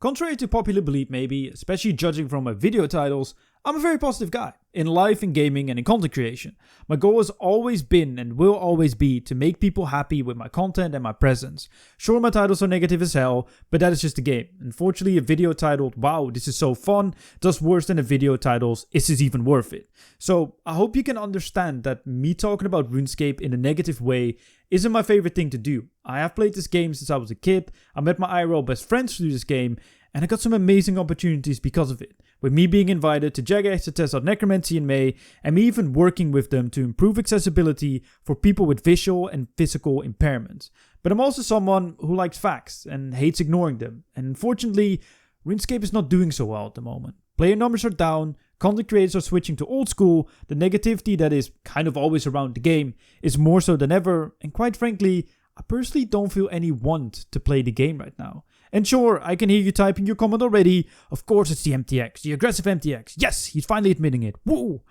Contrary to popular belief maybe, especially judging from my video titles, I'm a very positive guy, in life, in gaming, and in content creation. My goal has always been and will always be to make people happy with my content and my presence. Sure, my titles are negative as hell, but that is just the game. Unfortunately, a video titled, wow, this is so fun, does worse than a video titled, is this even worth it? So, I hope you can understand that me talking about RuneScape in a negative way isn't my favorite thing to do. I have played this game since I was a kid, I met my IRL best friends through this game, and I got some amazing opportunities because of it. With me being invited to Jagex to test out Necromancy in May, and me even working with them to improve accessibility for people with visual and physical impairments. But I'm also someone who likes facts and hates ignoring them, and unfortunately, RuneScape is not doing so well at the moment. Player numbers are down, content creators are switching to old school, the negativity that is kind of always around the game is more so than ever, and quite frankly, I personally don't feel any want to play the game right now. And sure, I can hear you typing your comment already. Of course it's the MTX, the aggressive MTX. Yes, he's finally admitting it. Woo!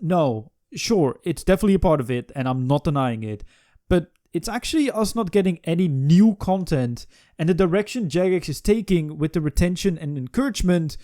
No, sure, it's definitely a part of it, and I'm not denying it. But it's actually us not getting any new content, and the direction Jagex is taking with the retention and encouragement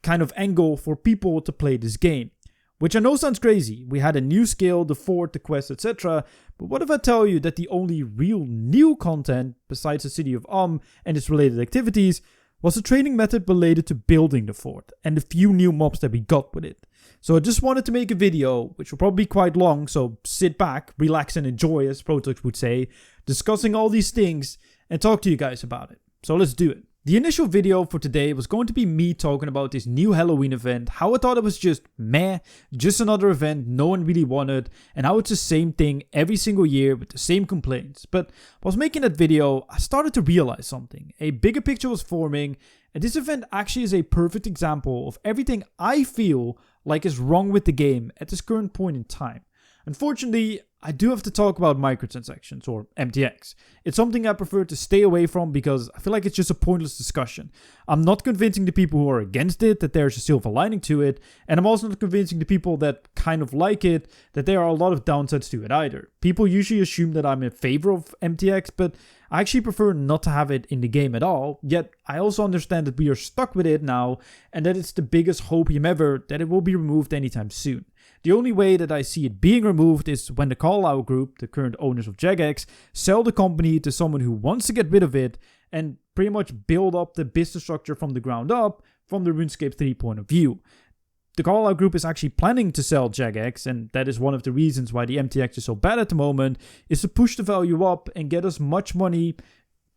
kind of angle for people to play this game. Which I know sounds crazy. We had a new skill, the fort, the quest, etc. But what if I tell you that the only real new content, besides the City of and its related activities, was a training method related to building the fort, and the few new mobs that we got with it. So I just wanted to make a video, which will probably be quite long, so sit back, relax and enjoy, as Protox would say, discussing all these things, and talk to you guys about it. So let's do it. The initial video for today was going to be me talking about this new Halloween event, how I thought it was just meh, just another event no one really wanted, and how it's the same thing every single year with the same complaints. But while I was making that video, I started to realize something. A bigger picture was forming, and this event actually is a perfect example of everything I feel like is wrong with the game at this current point in time. Unfortunately, I do have to talk about microtransactions, or MTX. It's something I prefer to stay away from because I feel like it's just a pointless discussion. I'm not convincing the people who are against it that there's a silver lining to it, and I'm also not convincing the people that kind of like it that there are a lot of downsides to it either. People usually assume that I'm in favor of MTX, but I actually prefer not to have it in the game at all, yet I also understand that we are stuck with it now, and that it's the biggest hopium ever that it will be removed anytime soon. The only way that I see it being removed is when the Call-Out Group, the current owners of Jagex, sell the company to someone who wants to get rid of it and pretty much build up the business structure from the ground up from the RuneScape 3 point of view. The Call-Out Group is actually planning to sell Jagex, and that is one of the reasons why the MTX is so bad at the moment, is to push the value up and get us much money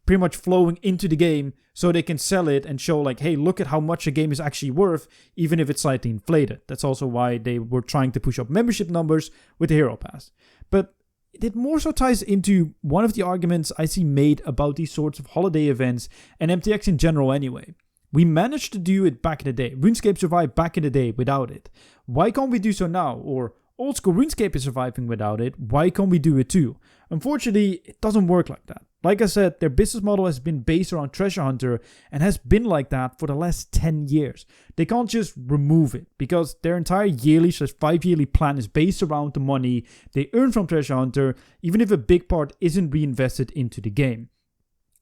pretty much flowing into the game so they can sell it and show like, hey, look at how much a game is actually worth, even if it's slightly inflated. That's also why they were trying to push up membership numbers with the Hero Pass. But it more so ties into one of the arguments I see made about these sorts of holiday events and MTX in general anyway. We managed to do it back in the day. RuneScape survived back in the day without it. Why can't we do so now? Or old school RuneScape is surviving without it. Why can't we do it too? Unfortunately, it doesn't work like that. Like I said, their business model has been based around Treasure Hunter and has been like that for the last 10 years. They can't just remove it because their entire yearly / 5-yearly plan is based around the money they earn from Treasure Hunter, even if a big part isn't reinvested into the game.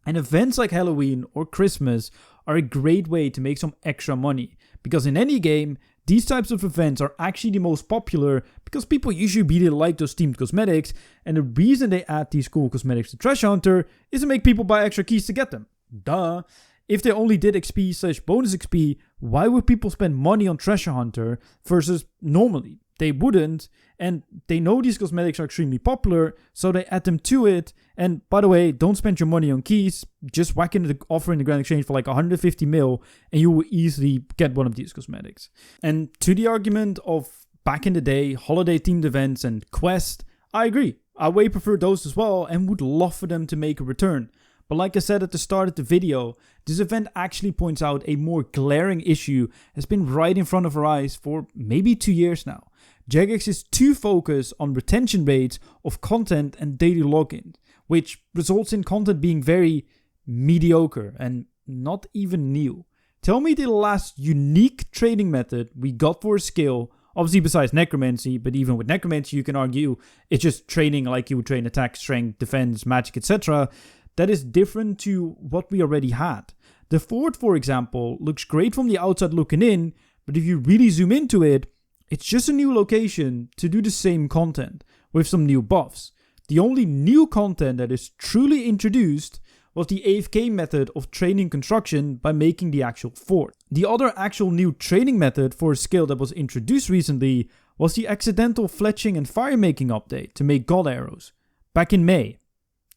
And events like Halloween or Christmas are a great way to make some extra money, because in any game, these types of events are actually the most popular because people usually really like those themed cosmetics, and the reason they add these cool cosmetics to Treasure Hunter is to make people buy extra keys to get them. Duh. If they only did XP / bonus XP, why would people spend money on Treasure Hunter versus normally? They wouldn't, and they know these cosmetics are extremely popular, so they add them to it. And by the way, don't spend your money on keys, just whack in the offer in the Grand Exchange for like 150 mil, and you will easily get one of these cosmetics. And to the argument of back in the day, holiday themed events and quests, I agree. I way prefer those as well and would love for them to make a return. But like I said at the start of the video, this event actually points out a more glaring issue that's been right in front of our eyes for maybe 2 years now. Jagex is too focused on retention rates of content and daily login, which results in content being very mediocre and not even new. Tell me the last unique training method we got for a skill, obviously besides Necromancy, but even with Necromancy you can argue it's just training like you would train attack, strength, defense, magic, etc. that is different to what we already had. The fort, for example, looks great from the outside looking in, but if you really zoom into it, it's just a new location to do the same content with some new buffs. The only new content that is truly introduced was the AFK method of training construction by making the actual fort. The other actual new training method for a skill that was introduced recently was the accidental fletching and fire making update to make god arrows back in May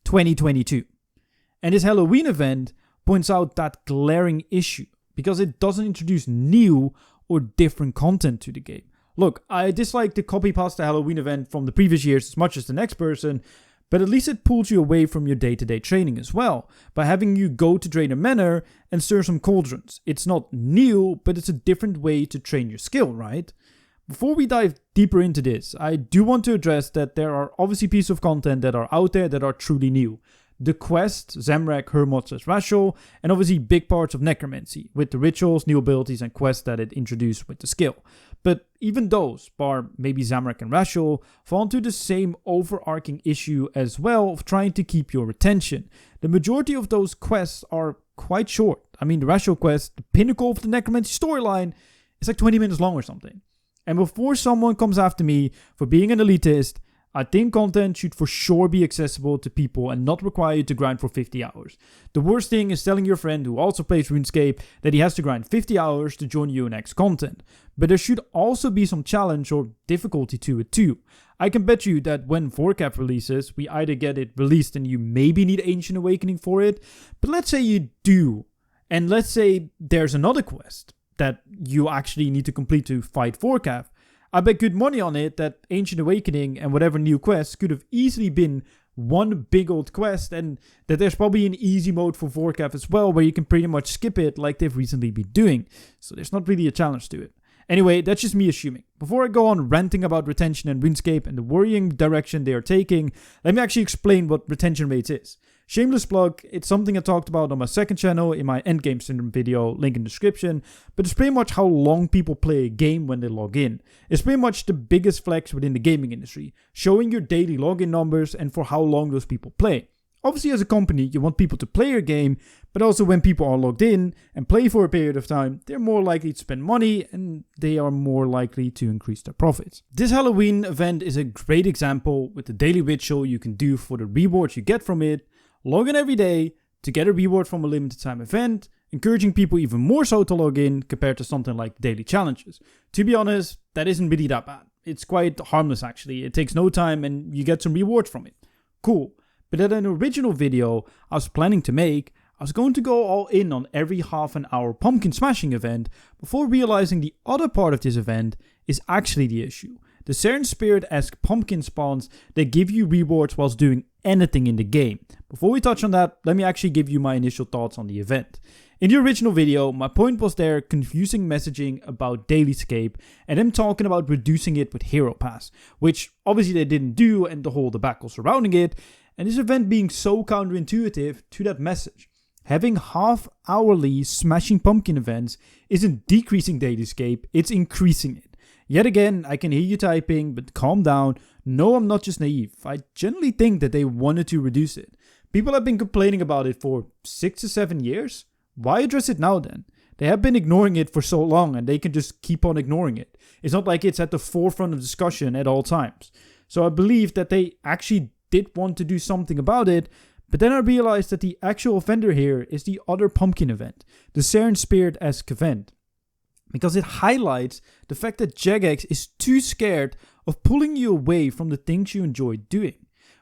2022. And this Halloween event points out that glaring issue because it doesn't introduce new or different content to the game. Look, I dislike to copy past the Halloween event from the previous years as much as the next person, but at least it pulls you away from your day-to-day training as well, by having you go to Drainer Manor and stir some cauldrons. It's not new, but it's a different way to train your skill, right? Before we dive deeper into this, I do want to address that there are obviously pieces of content that are out there that are truly new. The quest, Zamrak, Hermod/Rashul, and obviously big parts of Necromancy, with the rituals, new abilities, and quests that it introduced with the skill. But even those, bar maybe Zamrak and Rashul, fall into the same overarching issue as well of trying to keep your attention. The majority of those quests are quite short. I mean, the Rashul quest, the pinnacle of the Necromancy storyline, is like 20 minutes long or something. And before someone comes after me for being an elitist, I think content should for sure be accessible to people and not require you to grind for 50 hours. The worst thing is telling your friend who also plays RuneScape that he has to grind 50 hours to join you in X content. But there should also be some challenge or difficulty to it too. I can bet you that when 4Cap releases, we either get it released and you maybe need Ancient Awakening for it, but let's say you do, and let's say there's another quest that you actually need to complete to fight 4Cap. I bet good money on it that Ancient Awakening and whatever new quests could have easily been one big old quest, and that there's probably an easy mode for 4Cap as well where you can pretty much skip it like they've recently been doing. So there's not really a challenge to it. Anyway, that's just me assuming. Before I go on ranting about retention and RuneScape and the worrying direction they are taking, let me actually explain what retention rates is. Shameless plug, it's something I talked about on my second channel in my Endgame Syndrome video, link in the description, but it's pretty much how long people play a game when they log in. It's pretty much the biggest flex within the gaming industry, showing your daily login numbers and for how long those people play. Obviously, as a company, you want people to play your game, but also when people are logged in and play for a period of time, they're more likely to spend money and they are more likely to increase their profits. This Halloween event is a great example with the daily ritual you can do for the rewards you get from it. Log in every day to get a reward from a limited time event, encouraging people even more so to log in compared to something like daily challenges. To be honest, that isn't really that bad. It's quite harmless actually. It takes no time and you get some rewards from it. Cool. But in an original video I was planning to make, I was going to go all in on every half an hour pumpkin smashing event before realizing the other part of this event is actually the issue. The Saren Spirit-esque pumpkin spawns that give you rewards whilst doing anything in the game. Before we touch on that, let me actually give you my initial thoughts on the event. In the original video, my point was their confusing messaging about DailyScape and them talking about reducing it with Hero Pass, which obviously they didn't do and the whole debacle surrounding it, and this event being so counterintuitive to that message. Having half-hourly smashing pumpkin events isn't decreasing DailyScape, it's increasing it. Yet again, I can hear you typing, but calm down. No, I'm not just naive. I generally think that they wanted to reduce it. People have been complaining about it for 6 to 7 years. Why address it now then? They have been ignoring it for so long and they can just keep on ignoring it. It's not like it's at the forefront of discussion at all times. So I believe that they actually did want to do something about it, but then I realized that the actual offender here is the other pumpkin event, the Saren Spirit-esque event. Because it highlights the fact that Jagex is too scared of pulling you away from the things you enjoy doing.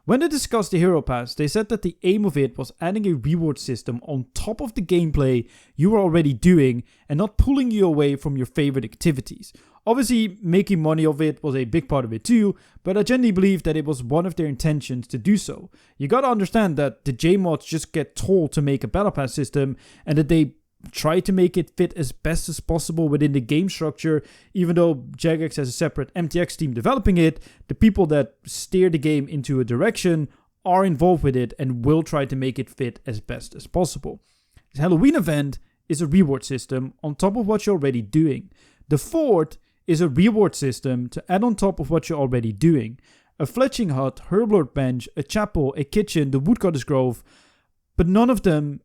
When they discussed the Hero Pass, they said that the aim of it was adding a reward system on top of the gameplay you were already doing and not pulling you away from your favorite activities. Obviously, making money of it was a big part of it too, but I genuinely believe that it was one of their intentions to do so. You gotta understand that the JMods just get told to make a Battle Pass system and that they try to make it fit as best as possible within the game structure. Even though Jagex has a separate MTX team developing it, the people that steer the game into a direction are involved with it and will try to make it fit as best as possible. This Halloween event is a reward system on top of what you're already doing. The fort is a reward system to add on top of what you're already doing. A fletching hut, herblord bench, a chapel, a kitchen, the woodcutter's grove, but none of them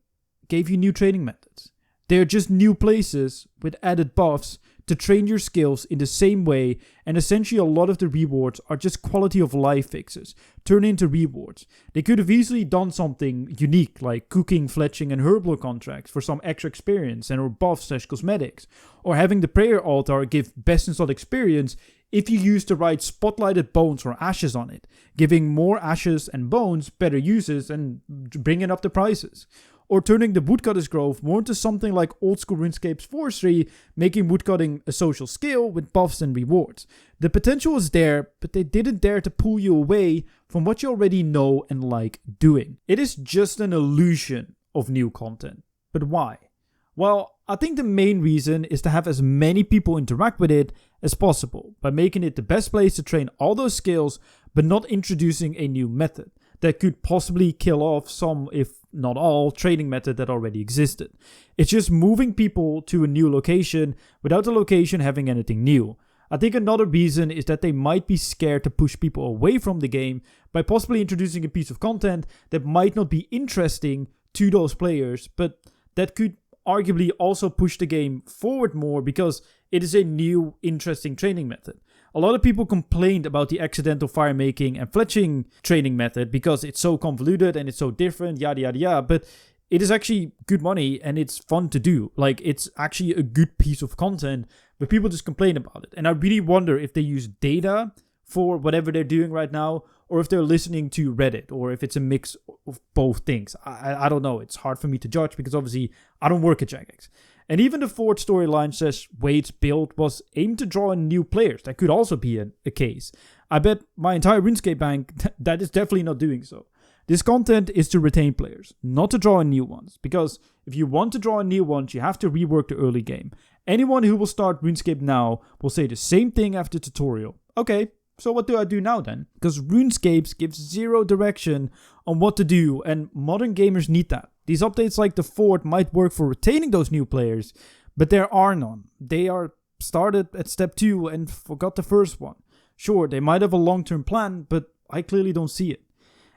gave you new training methods. They're just new places with added buffs to train your skills in the same way, and essentially a lot of the rewards are just quality of life fixes, turn into rewards. They could have easily done something unique like cooking, fletching and herblore contracts for some extra experience and or buffs/cosmetics, or having the prayer altar give best in slot experience if you use the right spotlighted bones or ashes on it, giving more ashes and bones better uses and bringing up the prices. Or turning the Woodcutter's Grove more into something like old school RuneScape's Forestry, making woodcutting a social skill with buffs and rewards. The potential was there, but they didn't dare to pull you away from what you already know and like doing. It is just an illusion of new content. But why? Well, I think the main reason is to have as many people interact with it as possible, by making it the best place to train all those skills, but not introducing a new method that could possibly kill off some, if not all, training method that already existed. It's just moving people to a new location without the location having anything new. I think another reason is that they might be scared to push people away from the game by possibly introducing a piece of content that might not be interesting to those players, but that could arguably also push the game forward more because it is a new, interesting training method. A lot of people complained about the accidental fire making and fletching training method because it's so convoluted and it's so different, yada yada yada, but it is actually good money and it's fun to do. Like, it's actually a good piece of content, but people just complain about it. And I really wonder if they use data for whatever they're doing right now, or if they're listening to Reddit, or if it's a mix of both things. I don't know. It's hard for me to judge because obviously I don't work at Jagex. And even the fourth storyline says Wade's build was aimed to draw in new players. That could also be a case. I bet my entire RuneScape bank that is definitely not doing so. This content is to retain players, not to draw in new ones. Because if you want to draw in new ones, you have to rework the early game. Anyone who will start RuneScape now will say the same thing after tutorial. Okay, so what do I do now then? Because RuneScape gives zero direction on what to do, and modern gamers need that. These updates like the fourth might work for retaining those new players, but there are none. They are started at step 2 and forgot the first one. Sure, they might have a long-term plan, but I clearly don't see it.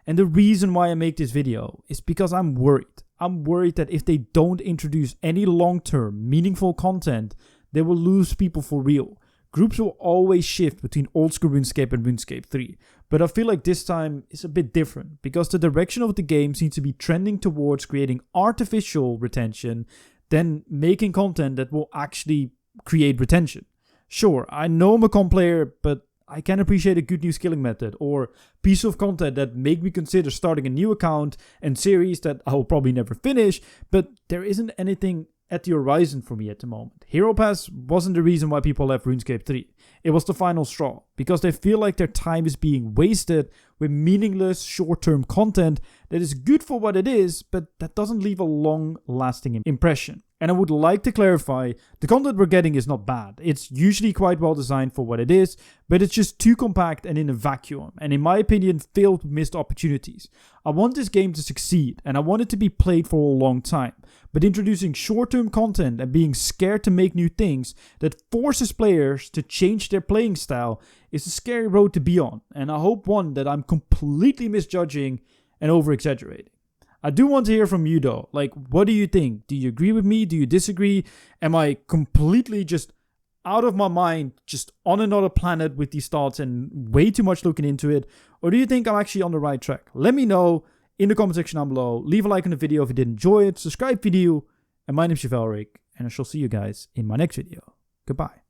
And the reason why I make this video is because I'm worried. I'm worried that if they don't introduce any long-term, meaningful content, they will lose people for real. Groups will always shift between old school RuneScape and RuneScape 3, but I feel like this time is a bit different because the direction of the game seems to be trending towards creating artificial retention than making content that will actually create retention. Sure, I know I'm a comp player, but I can appreciate a good new skilling method or piece of content that make me consider starting a new account and series that I will probably never finish, but there isn't anything at the horizon for me at the moment. Hero Pass wasn't the reason why people left RuneScape 3. It was the final straw, because they feel like their time is being wasted with meaningless short-term content that is good for what it is, but that doesn't leave a long-lasting impression. And I would like to clarify, the content we're getting is not bad. It's usually quite well designed for what it is, but it's just too compact and in a vacuum, and in my opinion, filled with missed opportunities. I want this game to succeed, and I want it to be played for a long time. But introducing short-term content and being scared to make new things that forces players to change their playing style is a scary road to be on, and I hope one that I'm completely misjudging and over-exaggerating. I do want to hear from you though. Like, what do you think? Do you agree with me? Do you disagree? Am I completely just out of my mind, just on another planet with these thoughts and way too much looking into it? Or do you think I'm actually on the right track? Let me know in the comment section down below. Leave a like on the video if you did enjoy it. Subscribe if you do. And my name is Chevalric, and I shall see you guys in my next video. Goodbye.